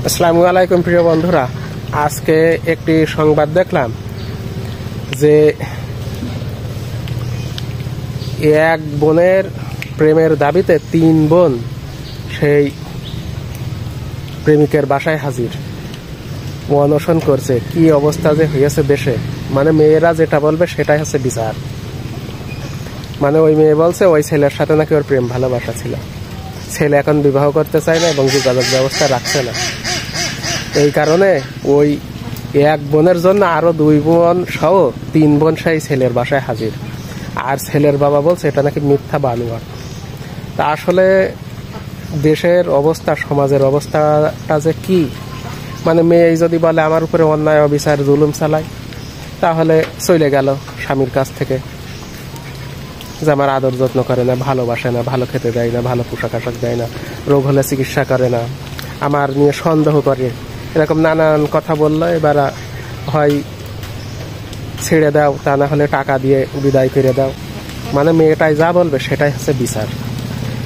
আসসালামু আলাইকুম প্রিয় বন্ধুরা, আজকে একটি সংবাদ দেখলাম যে এক বোনের প্রেমের দাবিতে ৩ বোন সেই প্রেমিকের বাসায় হাজির, অনশন করছে। কি অবস্থা যে হয়েছে দেশে, মানে মেয়েরা যেটা বলবে সেটাই হচ্ছে বিচার। মানে ওই মেয়ে বলছে ওই ছেলের সাথে নাকি ওর প্রেম ভালোবাসা ছিল, ছেলে এখন বিবাহ করতে চায় না এবং যোগাযোগ ব্যবস্থা রাখছে না। এই কারণে ওই এক বোনের জন্য আরো 2 বোন সহ 3 বোন সেই ছেলের বাসায় হাজির। আর ছেলের বাবা বলছে এটা নাকি মিথ্যা বানোয়াট। তা আসলে দেশের অবস্থা, সমাজের অবস্থাটা যে কি, মানে মেয়ে যদি বলে আমার উপরে অন্যায় অবিচার জুলুম চালায়, তাহলে চলে গেল স্বামীর কাছ থেকে, যে আমার আদর যত্ন করে না, ভালোবাসে না, ভালো খেতে দেয় না, ভালো পোশাক আশাক দেয় না, রোগ হলে চিকিৎসা করে না, আমার নিয়ে সন্দেহ করে, এরকম নানান কথা বললো। এবার হয় ছেড়ে দাও, তা না হলে টাকা দিয়ে বিদায় করে দাও। মানে মেয়েটাই যা বলবে সেটাই হচ্ছে বিচার।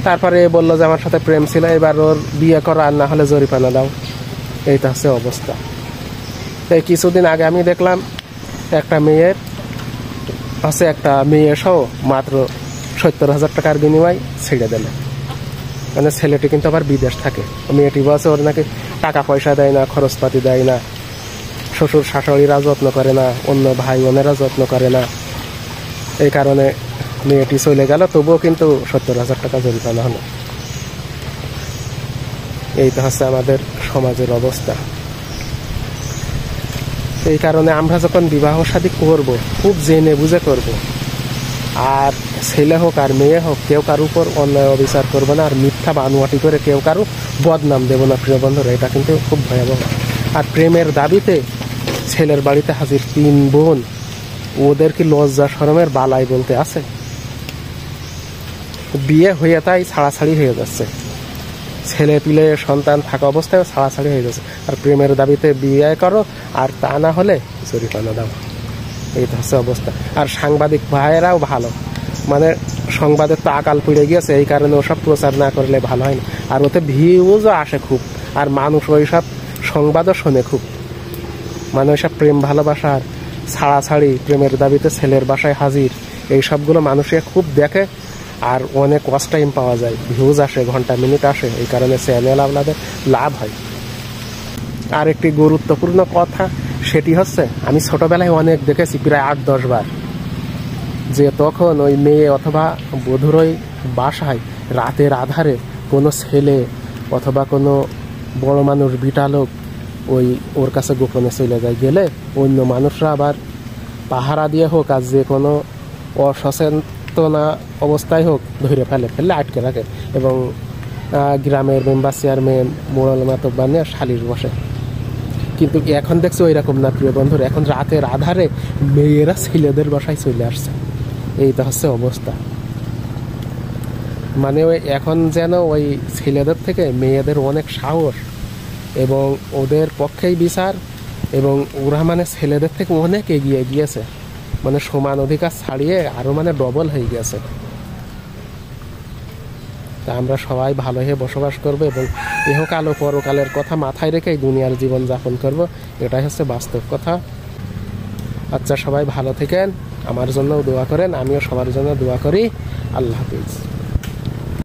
তারপরে বললো যে আমার সাথে প্রেম ছিল, এবার ওর বিয়ে করো, আর না হলে জরিমানা দাও। এইটা হচ্ছে অবস্থা। তাই কিছুদিন আগে আমি দেখলাম একটা মেয়ের হচ্ছে একটা মেয়ে সহ মাত্র 70,000 টাকার বিনিময় ছেড়ে দিল। মানে ছেলেটি কিন্তু আবার বিদেশ থাকে। মেয়েটি বলছে ওর নাকি টাকা পয়সা দেয় না, খরচপাতি দেয় না, শ্বশুর শাশুড়িরা যত্ন করে না, অন্য ভাই বোনেরা যত্ন করে না। এই কারণে মেয়েটি চলে গেল, তবুও কিন্তু 70,000 টাকা জরিমানা হলো। এইটা হচ্ছে আমাদের সমাজের অবস্থা। এই কারণে আমরা যখন বিবাহ শাদী করব, খুব জেনে বুঝে করব। আর ছেলে হোক আর মেয়ে হোক, কেউ কারোর উপর অন্যায় অবিচার করবো না, আর মিথ্যা বানোয়াটি করে কেউ কারো বদনাম দেবো না প্রিয় বন্ধুরা। এটা কিন্তু খুব ভয়াবহ। আর প্রেমের দাবিতে ছেলের বাড়িতে হাজির 3 বোন, ওদের কি লজ্জা শরমের বালাই বলতে আছে? বিয়ে হয়ে তাই ছাড়াছাড়ি হয়ে যাচ্ছে, ছেলে পিলে সন্তান থাকা অবস্থায় ছাড়াছাড়ি হয়ে যাচ্ছে। আর প্রেমের দাবিতে বিয়ে করো, আর তা না হলে জরিমানা দাও। এইটা হচ্ছে অবস্থা। আর সাংবাদিক ভাইয়েরাও ভালো, মানে সংবাদের তো আকাল পড়ে গিয়েছে, এই কারণে ওসব প্রচার না করলে ভালো হয় না। আর ওতে ভিউজও আসে খুব, আর মানুষ ওইসব সংবাদও শোনে খুব। মানে ওইসব প্রেম ভালোবাসার ছাড়াছাড়ি, প্রেমের দাবিতে ছেলের বাসায় হাজির, এই সবগুলো মানুষে খুব দেখে, আর অনেক ওয়াচ টাইম পাওয়া যায়, ভিউজ আসে, ঘন্টা মিনিট আসে। এই কারণে চ্যানেল আপনাদের লাভ হয়। আর একটি গুরুত্বপূর্ণ কথা, সেটি হচ্ছে আমি ছোটবেলায় অনেক দেখেছি, প্রায় 8-10 বার, যে তখন ওই মেয়ে অথবা বধূর ওই বাসায় রাতের আধারে কোনো ছেলে অথবা কোনো বড় মানুষ, বিটা লোক ওই ওর কাছে গোপনে চলে যায়। গেলে অন্য মানুষরা আবার পাহারা দিয়ে হোক, আর যে কোনো অসচেতনা অবস্থায় হোক, ধরে ফেললে আটকে রাখে, এবং গ্রামের মেম্বার, চেয়ারম্যান, মোড়ল মাতব্বর নিয়ে সালিশ বসে। কিন্তু এখন দেখছি ওই রকম না প্রিয় বন্ধুরা, এখন রাতের আধারে মেয়েরা ছেলেদের বাসায় চলে আসছে। এইটা হচ্ছে অবস্থা। মানে ওই এখন যেন ওই ছেলেদের থেকে মেয়েদের অনেক সাহস, এবং ওদের পক্ষেই বিচার, এবং ওরা মানে ছেলেদের থেকে অনেক এগিয়ে গিয়েছে, মানে সমান অধিকার ছাড়িয়ে আরো মানে ডবল হয়ে গেছে। তা আমরা সবাই ভালো হয়ে বসবাস করবো, এবং ইহকাল ও পরকালের কথা মাথায় রেখে দুনিয়ার জীবন যাপন করব। এটাই হচ্ছে বাস্তব কথা। আচ্ছা, সবাই ভালো থাকেন, আমার জন্যও দোয়া করেন, আমিও সবার জন্য দোয়া করি। আল্লাহ হাফিজ।